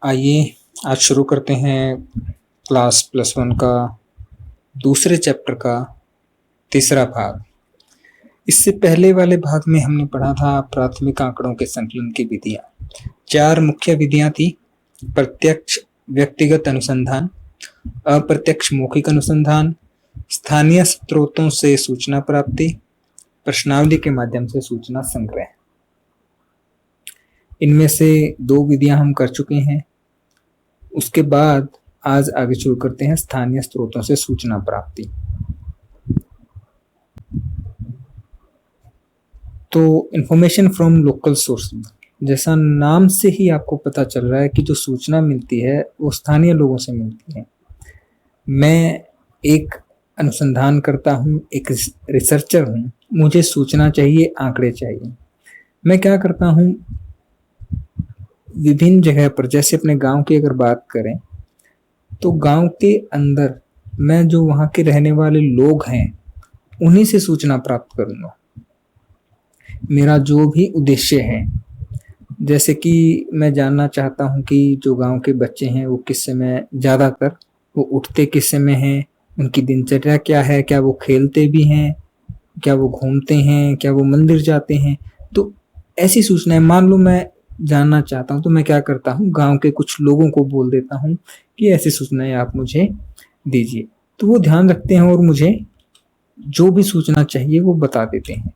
आइए आज शुरू करते हैं क्लास +1 का दूसरे चैप्टर का तीसरा भाग। इससे पहले वाले भाग में हमने पढ़ा था प्राथमिक आंकड़ों के संकलन की विधियां। 4 मुख्य विधियां थी: प्रत्यक्ष व्यक्तिगत अनुसंधान, अप्रत्यक्ष मौखिक अनुसंधान, स्थानीय स्रोतों से सूचना प्राप्ति, प्रश्नावली के माध्यम से सूचना संग्रह। इनमें से 2 विधियां हम कर चुके हैं। उसके बाद आज आगे शुरू करते हैं स्थानीय स्रोतों से सूचना प्राप्ति। तो इंफॉर्मेशन फ्रॉम लोकल सोर्स, जैसा नाम से ही आपको पता चल रहा है कि जो सूचना मिलती है वो स्थानीय लोगों से मिलती है। मैं एक अनुसंधान करता हूँ, एक रिसर्चर हूँ, मुझे सूचना चाहिए, आंकड़े चाहिए। मैं क्या करता हूँ, विभिन्न जगह पर, जैसे अपने गांव की अगर बात करें तो गांव के अंदर मैं जो वहां के रहने वाले लोग हैं उन्हीं से सूचना प्राप्त करूंगा। मेरा जो भी उद्देश्य है, जैसे कि मैं जानना चाहता हूं कि जो गांव के बच्चे हैं वो किस समय ज़्यादातर वो उठते किस समय हैं, उनकी दिनचर्या क्या है, क्या वो खेलते भी हैं, क्या वो घूमते हैं, क्या वो मंदिर जाते हैं। तो ऐसी सूचनाएं मान लो मैं जानना चाहता हूं तो मैं क्या करता हूं, गांव के कुछ लोगों को बोल देता हूं कि ऐसी सूचनाएं आप मुझे दीजिए। तो वो ध्यान रखते हैं और मुझे जो भी सूचना चाहिए वो बता देते हैं।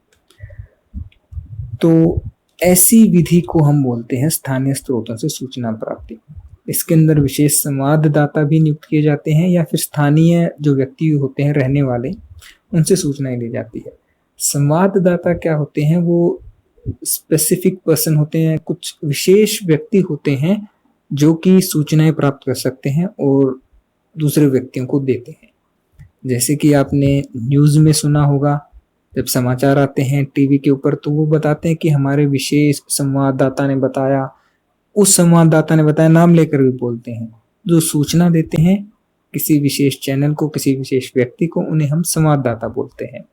तो ऐसी विधि को हम बोलते हैं स्थानीय स्रोतों से सूचना प्राप्ति। इसके अंदर विशेष संवाददाता भी नियुक्त किए जाते हैं या फिर स्थानीय जो व्यक्ति होते हैं रहने वाले, उनसे सूचनाएं ली जाती है। संवाददाता क्या होते हैं, वो स्पेसिफिक पर्सन होते हैं, कुछ विशेष व्यक्ति होते हैं जो कि सूचनाएं प्राप्त कर सकते हैं और दूसरे व्यक्तियों को देते हैं। जैसे कि आपने न्यूज़ में सुना होगा, जब समाचार आते हैं टीवी के ऊपर तो वो बताते हैं कि हमारे विशेष संवाददाता ने बताया, उस संवाददाता ने बताया, नाम लेकर भी बोलते हैं। जो सूचना देते हैं किसी विशेष चैनल को, किसी विशेष व्यक्ति को, उन्हें हम संवाददाता बोलते हैं।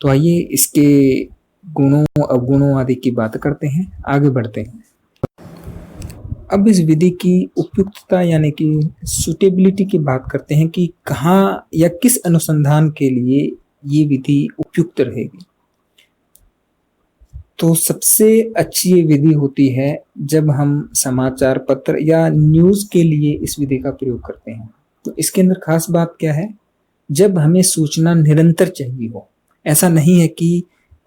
तो आइए इसके गुणों अवगुणों आदि की बात करते हैं, आगे बढ़ते हैं। अब इस विधि की उपयुक्तता यानी कि सुटेबिलिटी की बात करते हैं कि कहाँ या किस अनुसंधान के लिए ये विधि उपयुक्त रहेगी। तो सबसे अच्छी ये विधि होती है जब हम समाचार पत्र या न्यूज़ के लिए इस विधि का प्रयोग करते हैं। तो इसके अंदर खास बात क्या है, जब हमें सूचना निरंतर चाहिए हो। ऐसा नहीं है कि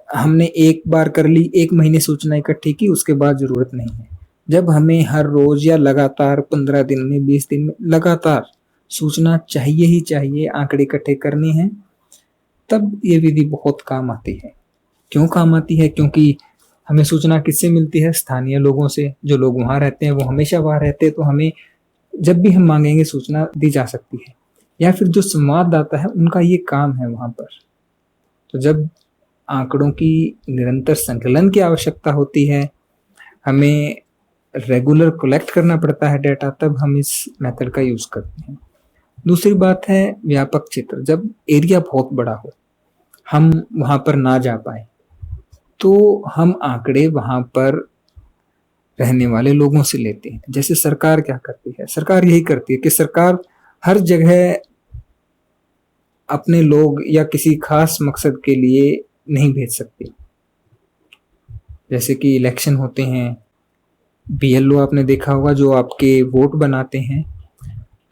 हमने एक बार कर ली, 1 महीने सूचना इकट्ठी की, उसके बाद जरूरत नहीं है। जब हमें हर रोज या लगातार 15 दिन में, 20 दिन में लगातार सूचना चाहिए ही चाहिए, आंकड़े इकट्ठे करने हैं, तब ये विधि बहुत काम आती है। क्यों काम आती है? क्योंकि हमें सूचना किससे मिलती है? स्थानीय लोगों से। जो लोग वहां रहते हैं वो हमेशा वहां रहते हैं, तो हमें जब भी हम मांगेंगे सूचना दी जा सकती है। या फिर जो संवाददाता है उनका ये काम है वहां पर। तो जब आंकड़ों की निरंतर संकलन की आवश्यकता होती है, हमें रेगुलर कलेक्ट करना पड़ता है डेटा, तब हम इस मेथड का यूज करते हैं। दूसरी बात है व्यापक क्षेत्र। जब एरिया बहुत बड़ा हो, हम वहां पर ना जा पाए, तो हम आंकड़े वहां पर रहने वाले लोगों से लेते हैं। जैसे सरकार क्या करती है, सरकार यही करती है कि सरकार हर जगह अपने लोग या किसी खास मकसद के लिए नहीं भेज सकती। जैसे कि इलेक्शन होते हैं, बीएलओ आपने देखा होगा जो आपके वोट बनाते हैं,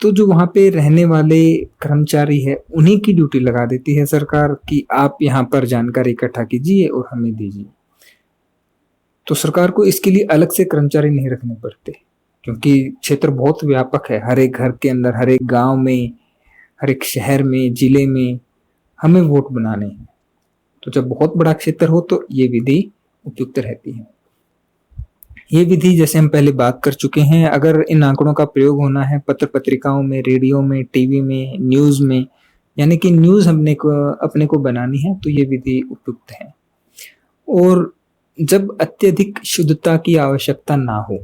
तो जो वहां पे रहने वाले कर्मचारी है उन्हीं की ड्यूटी लगा देती है सरकार कि आप यहाँ पर जानकारी इकट्ठा कीजिए और हमें दीजिए। तो सरकार को इसके लिए अलग से कर्मचारी नहीं रखने पड़ते, क्योंकि क्षेत्र बहुत व्यापक है। हर एक घर के अंदर, हर एक गांव में, हर एक शहर में, जिले में हमें वोट बनाने हैं। तो जब बहुत बड़ा क्षेत्र हो तो ये विधि उपयुक्त रहती है। ये विधि जैसे हम पहले बात कर चुके हैं, अगर इन आंकड़ों का प्रयोग होना है पत्र पत्रिकाओं में, रेडियो में, टीवी में, न्यूज में, यानी कि न्यूज अपने को बनानी है, तो ये विधि उपयुक्त है। और जब अत्यधिक शुद्धता की आवश्यकता ना हो,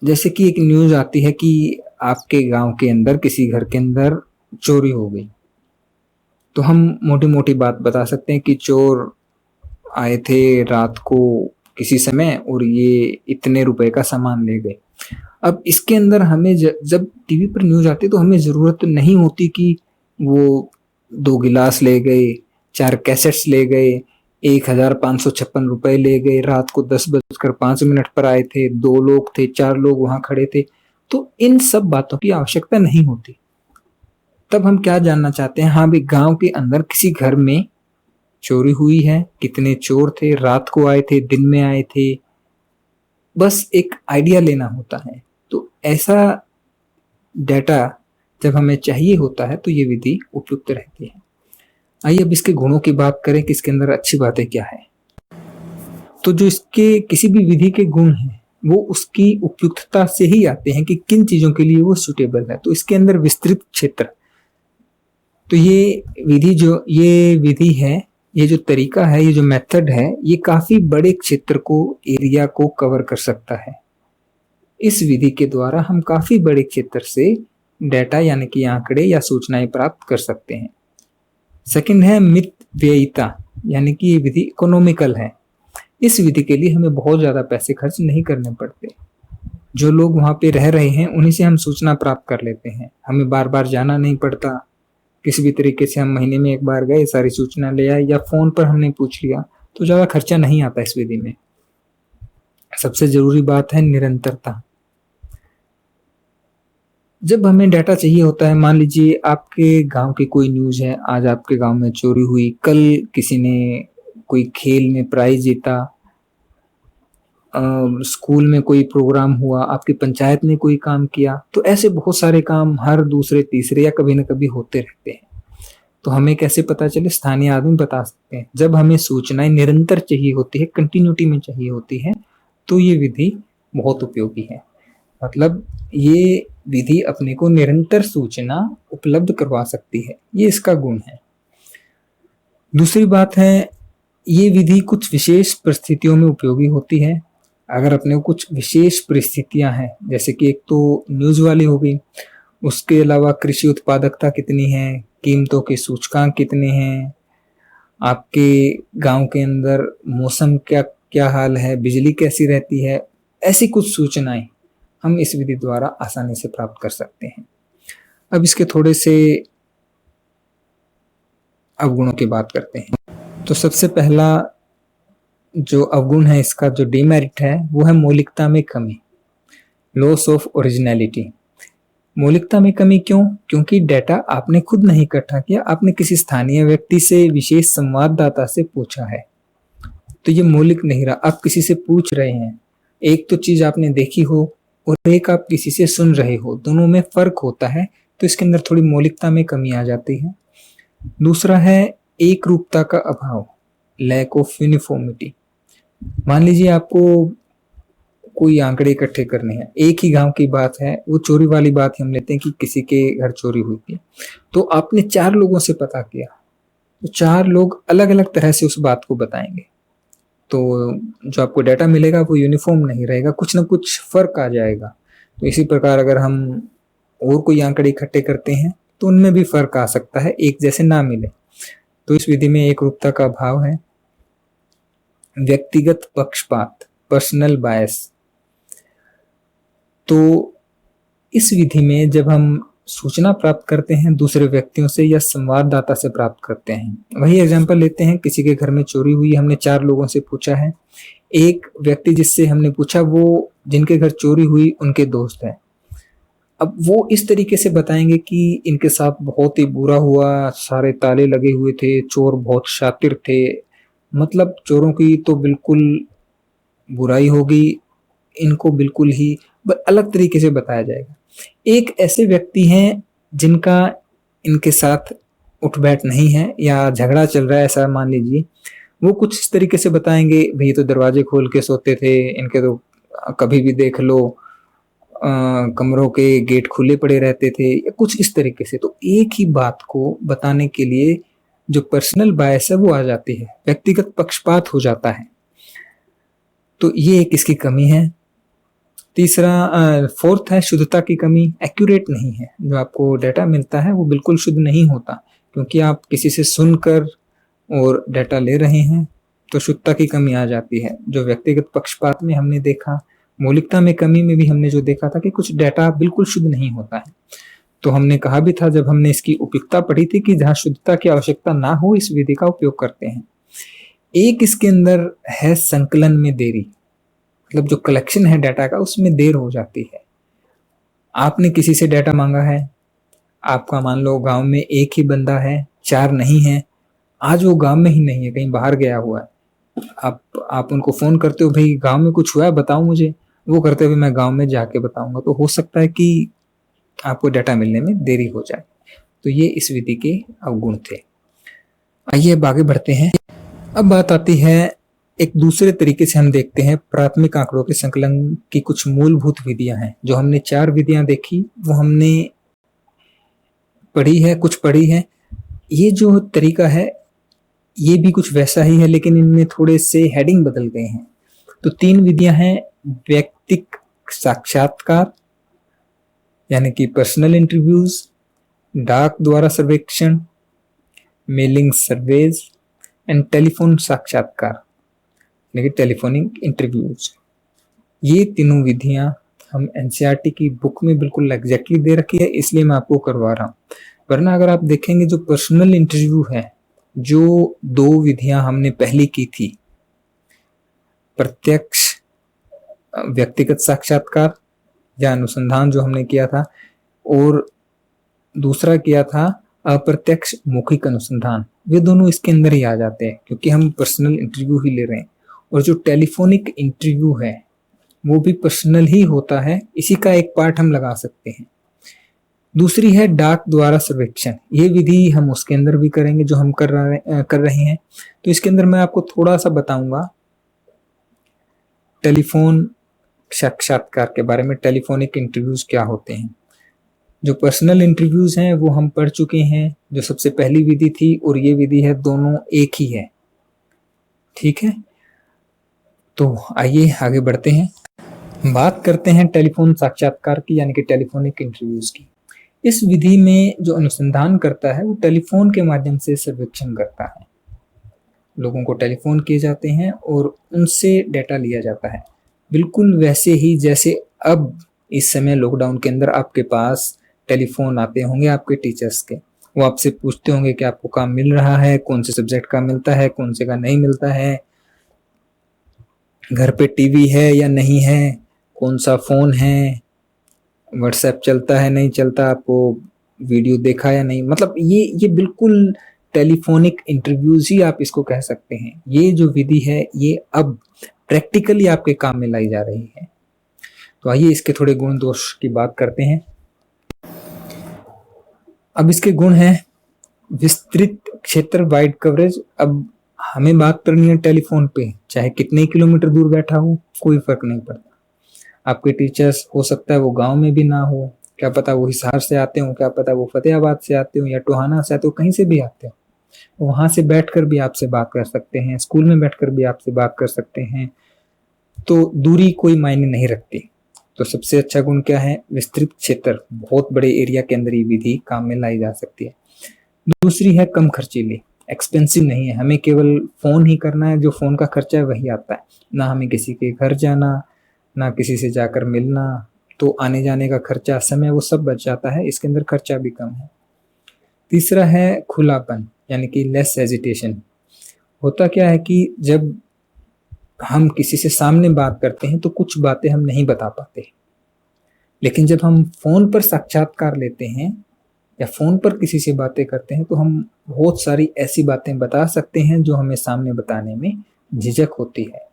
जैसे कि एक न्यूज आती है कि आपके गांव के अंदर किसी घर के अंदर चोरी हो गई, तो हम मोटी मोटी बात बता सकते हैं कि चोर आए थे रात को किसी समय और ये इतने रुपए का सामान ले गए। अब इसके अंदर हमें जब टीवी पर न्यूज आती है तो हमें जरूरत नहीं होती कि वो 2 गिलास ले गए, 4 कैसेट्स ले गए, 1556 रुपए ले गए, रात को 10:05 पर आए थे, 2 लोग थे, 4 लोग वहां खड़े थे। तो इन सब बातों की आवश्यकता नहीं होती। तब हम क्या जानना चाहते हैं, हाँ भाई गांव के अंदर किसी घर में चोरी हुई है, कितने चोर थे, रात को आए थे, दिन में आए थे, बस एक आइडिया लेना होता है। तो ऐसा डाटा जब हमें चाहिए होता है तो ये विधि उपयुक्त रहती है। आइए अब इसके गुणों की बात करें कि इसके अंदर अच्छी बातें क्या है। तो जो इसके किसी भी विधि के गुण हैं वो उसकी उपयुक्तता से ही आते हैं कि किन चीजों के लिए वो सुटेबल है। तो इसके अंदर विस्तृत क्षेत्र, तो ये विधि है, ये जो तरीका है, ये जो मेथड है, ये काफी बड़े क्षेत्र को, एरिया को कवर कर सकता है। इस विधि के द्वारा हम काफी बड़े क्षेत्र से डेटा यानी कि आंकड़े या सूचनाएं प्राप्त कर सकते हैं। सेकंड है मितव्ययिता, यानी कि ये विधि इकोनॉमिकल है। इस विधि के लिए हमें बहुत ज्यादा पैसे खर्च नहीं करने पड़ते। जो लोग वहां पे रह रहे हैं उन्हीं से हम सूचना प्राप्त कर लेते हैं, हमें बार बार जाना नहीं पड़ता। किसी भी तरीके से हम महीने में एक बार गए, सारी सूचना ले आए, या फोन पर हमने पूछ लिया, तो ज्यादा खर्चा नहीं आता इस विधि में। सबसे जरूरी बात है निरंतरता। जब हमें डाटा चाहिए होता है, मान लीजिए आपके गांव की कोई न्यूज है, आज आपके गांव में चोरी हुई, कल किसी ने कोई खेल में प्राइज जीता, स्कूल में कोई प्रोग्राम हुआ, आपकी पंचायत ने कोई काम किया, तो ऐसे बहुत सारे काम हर दूसरे तीसरे या कभी न कभी होते रहते हैं। तो हमें कैसे पता चले, स्थानीय आदमी बता सकते हैं। जब हमें सूचनाएं निरंतर चाहिए होती है, कंटिन्यूटी में चाहिए होती है, तो ये विधि बहुत उपयोगी है। मतलब ये विधि अपने को निरंतर सूचना उपलब्ध करवा सकती है, ये इसका गुण है। दूसरी बात है, ये विधि कुछ विशेष परिस्थितियों में उपयोगी होती है। अगर अपने को कुछ विशेष परिस्थितियां हैं, जैसे कि एक तो न्यूज वाली हो गई, उसके अलावा कृषि उत्पादकता कितनी है, कीमतों के सूचकांक कितने हैं, आपके गांव के अंदर मौसम क्या क्या हाल है, बिजली कैसी रहती है, ऐसी कुछ सूचनाएं हम इस विधि द्वारा आसानी से प्राप्त कर सकते हैं। अब इसके थोड़े से अवगुणों की बात करते हैं। तो सबसे पहला जो अवगुण है इसका, जो डिमेरिट है, वो है मौलिकता में कमी, लॉस ऑफ ओरिजिनलिटी। मौलिकता में कमी क्यों? क्योंकि डेटा आपने खुद नहीं इकट्ठा किया, आपने किसी स्थानीय व्यक्ति से, विशेष संवाददाता से पूछा है, तो ये मौलिक नहीं रहा। आप किसी से पूछ रहे हैं, एक तो चीज आपने देखी हो और एक आप किसी से सुन रहे हो, दोनों में फर्क होता है, तो इसके अंदर थोड़ी मौलिकता में कमी आ जाती है। दूसरा है एक रूपता का अभाव, लैक ऑफ यूनिफॉर्मिटी। मान लीजिए आपको कोई आंकड़े इकट्ठे करने हैं, एक ही गांव की बात है, वो चोरी वाली बात ही हम लेते हैं कि किसी के घर चोरी हुई थी, तो आपने 4 लोगों से पता किया, तो 4 लोग अलग अलग तरह से उस बात को बताएंगे, तो जो आपको डाटा मिलेगा वो यूनिफॉर्म नहीं रहेगा, कुछ ना कुछ फर्क आ जाएगा। तो इसी प्रकार अगर हम और कोई आंकड़े इकट्ठे करते हैं तो उनमें भी फर्क आ सकता है, एक जैसे ना मिले। तो इस विधि में एक रूपता का अभाव है। व्यक्तिगत पक्षपात, पर्सनल बायस। तो इस विधि में जब हम सूचना प्राप्त करते हैं दूसरे व्यक्तियों से या संवाददाता से प्राप्त करते हैं, वही एग्जांपल लेते हैं, किसी के घर में चोरी हुई, हमने 4 लोगों से पूछा है, एक व्यक्ति जिससे हमने पूछा वो जिनके घर चोरी हुई उनके दोस्त हैं। अब वो इस तरीके से बताएंगे कि इनके साथ बहुत ही बुरा हुआ, सारे ताले लगे हुए थे, चोर बहुत शातिर थे, मतलब चोरों की तो बिल्कुल बुराई होगी, इनको बिल्कुल ही अलग तरीके से बताया जाएगा। एक ऐसे व्यक्ति हैं जिनका इनके साथ उठ बैठ नहीं है या झगड़ा चल रहा है, ऐसा मान लीजिए, वो कुछ इस तरीके से बताएंगे, भाई तो दरवाजे खोल के सोते थे, इनके तो कभी भी देख लो कमरों के गेट खुले पड़े रहते थे, या कुछ इस तरीके से। तो एक ही बात को बताने के लिए जो पर्सनल बायस है वो आ जाती है, व्यक्तिगत पक्षपात हो जाता है। तो ये एक इसकी कमी है। तीसरा, फोर्थ है शुद्धता की कमी, एक्यूरेट नहीं है। जो आपको डाटा मिलता है वो बिल्कुल शुद्ध नहीं होता, क्योंकि आप किसी से सुनकर और डाटा ले रहे हैं, तो शुद्धता की कमी आ जाती है। जो व्यक्तिगत पक्षपात में हमने देखा, मौलिकता में कमी में भी हमने जो देखा था कि कुछ डेटा बिल्कुल शुद्ध नहीं होता है। तो हमने कहा भी था जब हमने इसकी उपयुक्तता पढ़ी थी कि जहां शुद्धता की आवश्यकता ना हो इस विधि का उपयोग करते हैं। एक इसके अंदर है संकलन में देरी, मतलब जो कलेक्शन है डाटा का उसमें देर हो जाती है। आपने किसी से डाटा मांगा है, आपका मान लो गांव में एक ही बंदा है, 4 नहीं है, आज वो गांव में ही नहीं है, कहीं बाहर गया हुआ है। आप उनको फोन करते हो, भाई गांव में कुछ हुआ है बताओ मुझे, वो करते हुए मैं गांव में जाके बताऊंगा, तो हो सकता है कि आपको डाटा मिलने में देरी हो जाए। तो ये इस विधि के अवगुण थे। आइए अब आगे बढ़ते हैं। अब बात आती है एक दूसरे तरीके से हम देखते हैं प्राथमिक आंकड़ों के संकलन की कुछ मूलभूत विधियां हैं। जो हमने 4 विधियां देखी वो हमने पढ़ी है, कुछ पढ़ी है। ये जो तरीका है ये भी कुछ वैसा ही है, लेकिन इनमें थोड़े से हेडिंग बदल गए हैं। तो 3 विधियां हैं, व्यक्तिक साक्षात्कार यानी कि पर्सनल इंटरव्यूज, डाक द्वारा सर्वेक्षण मेलिंग सर्वेज एंड टेलीफोन साक्षात्कार यानी कि टेलीफोनिक इंटरव्यूज। ये तीनों विधियां हम एनसीईआरटी की बुक में बिल्कुल एग्जैक्टली दे रखी है, इसलिए मैं आपको करवा रहा हूँ। वरना अगर आप देखेंगे जो पर्सनल इंटरव्यू है, जो 2 विधियां हमने पहली की थी, प्रत्यक्ष व्यक्तिगत साक्षात्कार या अनुसंधान जो हमने किया था, और दूसरा किया था अप्रत्यक्ष मौखिक अनुसंधान, वे दोनों इसके अंदर ही आ जाते हैं क्योंकि हम पर्सनल इंटरव्यू ही ले रहे हैं। और जो टेलीफोनिक इंटरव्यू है वो भी पर्सनल ही होता है, इसी का एक पार्ट हम लगा सकते हैं। दूसरी है डाक द्वारा सर्वेक्षण, ये विधि हम उसके अंदर भी करेंगे जो हम कर रहे हैं। तो इसके अंदर मैं आपको थोड़ा सा बताऊंगा टेलीफोन साक्षात्कार के बारे में, टेलीफोनिक इंटरव्यूज क्या होते हैं। जो पर्सनल इंटरव्यूज हैं वो हम पढ़ चुके हैं, जो सबसे पहली विधि थी और ये विधि है, दोनों एक ही है। ठीक है, तो आइए आगे बढ़ते हैं। बात करते हैं टेलीफोन साक्षात्कार की यानी कि टेलीफोनिक इंटरव्यूज की। इस विधि में जो अनुसंधान करता है वो टेलीफोन के माध्यम से सर्वेक्षण करता है। लोगों को टेलीफोन किए जाते हैं और उनसे डेटा लिया जाता है, बिल्कुल वैसे ही जैसे अब इस समय लॉकडाउन के अंदर आपके पास टेलीफोन आते होंगे आपके टीचर्स के। वो आपसे पूछते होंगे कि आपको काम मिल रहा है, कौन से सब्जेक्ट का मिलता है, कौन से का नहीं मिलता है, घर पे टीवी है या नहीं है, कौन सा फोन है, व्हाट्सएप चलता है नहीं चलता, आपको वीडियो देखा या नहीं। मतलब ये बिल्कुल टेलीफोनिक इंटरव्यूज ही आप इसको कह सकते हैं। ये जो विधि है ये अब प्रैक्टिकली आपके काम में लाई जा रही है। तो आइए इसके थोड़े गुण दोष की बात करते हैं। अब इसके गुण हैं विस्तृत क्षेत्र वाइड कवरेज। अब हमें बात करनी है टेलीफोन पे, चाहे कितने किलोमीटर दूर बैठा हो कोई फर्क नहीं पड़ता। आपके टीचर्स हो सकता है वो गांव में भी ना हो, क्या पता वो हिसार से आते हो, क्या पता वो फतेहाबाद से आते हो या टोहाना से आते हो, कहीं से भी आते हो, वहां से बैठकर भी आपसे बात कर सकते हैं, स्कूल में बैठकर भी आपसे बात कर सकते हैं। तो दूरी कोई मायने नहीं रखती। तो सबसे अच्छा गुण क्या है, विस्तृत क्षेत्र, बहुत बड़े एरिया के अंदर ये विधि काम में लाई जा सकती है। दूसरी है कम खर्चीली, एक्सपेंसिव नहीं है, हमें केवल फोन ही करना है, जो फोन का खर्चा है वही आता है, ना हमें किसी के घर जाना, ना किसी से जाकर मिलना, तो आने जाने का खर्चा, समय, वो सब बच जाता है, इसके अंदर खर्चा भी कम है। तीसरा है खुलापन यानी कि लेस हेजिटेशन। होता क्या है कि जब हम किसी से सामने बात करते हैं तो कुछ बातें हम नहीं बता पाते, लेकिन जब हम फोन पर साक्षात्कार लेते हैं या फोन पर किसी से बातें करते हैं तो हम बहुत सारी ऐसी बातें बता सकते हैं जो हमें सामने बताने में झिझक होती है।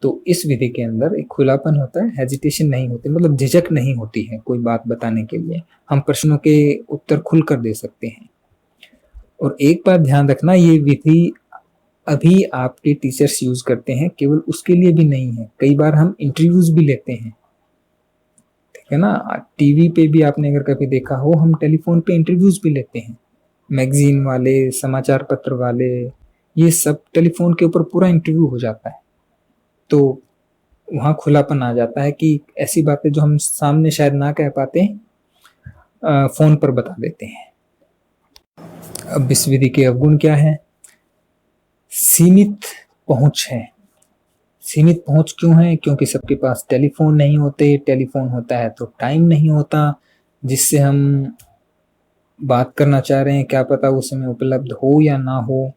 तो इस विधि के अंदर एक खुलापन होता है, हेजिटेशन नहीं होती, मतलब झिझक नहीं होती है कोई बात बताने के लिए, हम प्रश्नों के उत्तर खुलकर दे सकते हैं। और एक बात ध्यान रखना, ये विधि अभी आपके टीचर्स यूज करते हैं, केवल उसके लिए भी नहीं है, कई बार हम इंटरव्यूज भी लेते हैं, ठीक है ना। टीवी पे भी आपने अगर कभी देखा हो, हम टेलीफोन पे इंटरव्यूज भी लेते हैं, मैगजीन वाले, समाचार पत्र वाले, ये सब टेलीफोन के ऊपर पूरा इंटरव्यू हो जाता है। तो वहाँ खुलापन आ जाता है कि ऐसी बातें जो हम सामने शायद ना कह पाते फोन पर बता देते हैं। अब इस विधि के अवगुण क्या है, सीमित पहुंच है, सीमित पहुंच क्यों है? क्योंकि सबके पास टेलीफोन नहीं होते, टेलीफोन होता है तो टाइम नहीं होता जिससे हम बात करना चाह रहे हैं, क्या पता उस समय उपलब्ध हो या ना हो,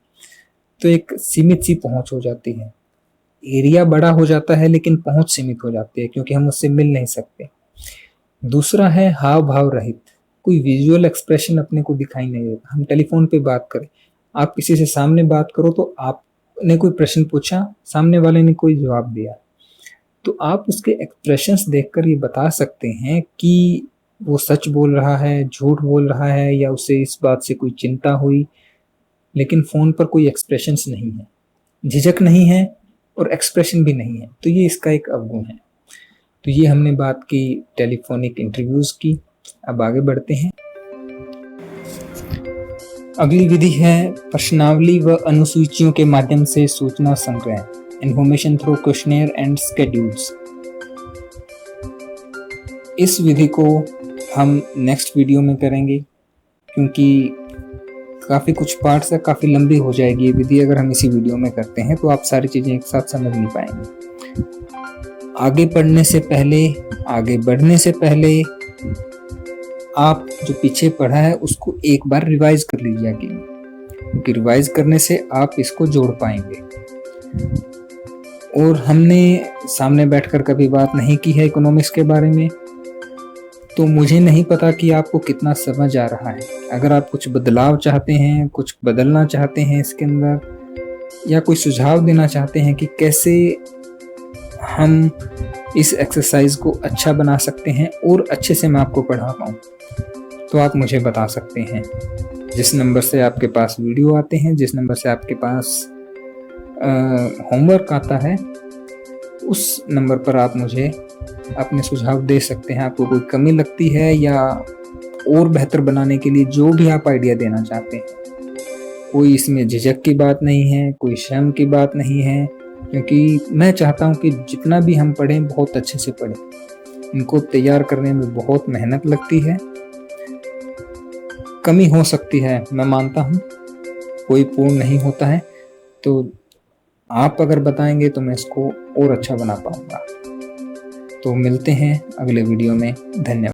तो एक सीमित सी पहुंच हो जाती है। एरिया बड़ा हो जाता है लेकिन पहुंच सीमित हो जाती है क्योंकि हम उससे मिल नहीं सकते। दूसरा है हाव भाव रहित, कोई विजुअल एक्सप्रेशन अपने को दिखाई नहीं देता। हम टेलीफोन पे बात करें, आप किसी से सामने बात करो तो आपने कोई प्रश्न पूछा, सामने वाले ने कोई जवाब दिया, तो आप उसके एक्सप्रेशंस देखकर ये बता सकते हैं कि वो सच बोल रहा है, झूठ बोल रहा है, या उसे इस बात से कोई चिंता हुई। लेकिन फोन पर कोई एक्सप्रेशंस नहीं है, झिझक नहीं है और एक्सप्रेशन भी नहीं है, तो ये इसका एक अवगुण है। तो ये हमने बात की टेलीफोनिक इंटरव्यूज की। अब आगे बढ़ते हैं। अगली विधि है प्रश्नावली व अनुसूचियों के माध्यम से सूचना संग्रह, information through questionnaire and schedules. इस विधि को हम नेक्स्ट वीडियो में करेंगे क्योंकि काफ़ी कुछ पार्ट्स है, काफ़ी लंबी हो जाएगी ये विधि अगर हम इसी वीडियो में करते हैं, तो आप सारी चीज़ें एक साथ समझ नहीं पाएंगे। आगे बढ़ने से पहले आप जो पीछे पढ़ा है उसको एक बार रिवाइज कर लीजिए, क्योंकि रिवाइज करने से आप इसको जोड़ पाएंगे। और हमने सामने बैठकर कभी बात नहीं की है इकोनॉमिक्स के बारे में, तो मुझे नहीं पता कि आपको कितना समझ आ रहा है। अगर आप कुछ बदलाव चाहते हैं, कुछ बदलना चाहते हैं इसके अंदर, या कोई सुझाव देना चाहते हैं कि कैसे हम इस एक्सरसाइज को अच्छा बना सकते हैं और अच्छे से मैं आपको पढ़ा पाऊँ, तो आप मुझे बता सकते हैं। जिस नंबर से आपके पास वीडियो आते हैं, जिस नंबर से आपके पास होमवर्क आता है, उस नंबर पर आप मुझे अपने सुझाव दे सकते हैं। आपको कोई कमी लगती है या और बेहतर बनाने के लिए जो भी आप आइडिया देना चाहते हैं, कोई इसमें झिझक की बात नहीं है, कोई शर्म की बात नहीं है, क्योंकि मैं चाहता हूं कि जितना भी हम पढ़ें बहुत अच्छे से पढ़ें। इनको तैयार करने में बहुत मेहनत लगती है, कमी हो सकती है, मैं मानता हूं, कोई पूर्ण नहीं होता है। तो आप अगर बताएंगे तो मैं इसको और अच्छा बना पाऊंगा। तो मिलते हैं अगले वीडियो में। धन्यवाद।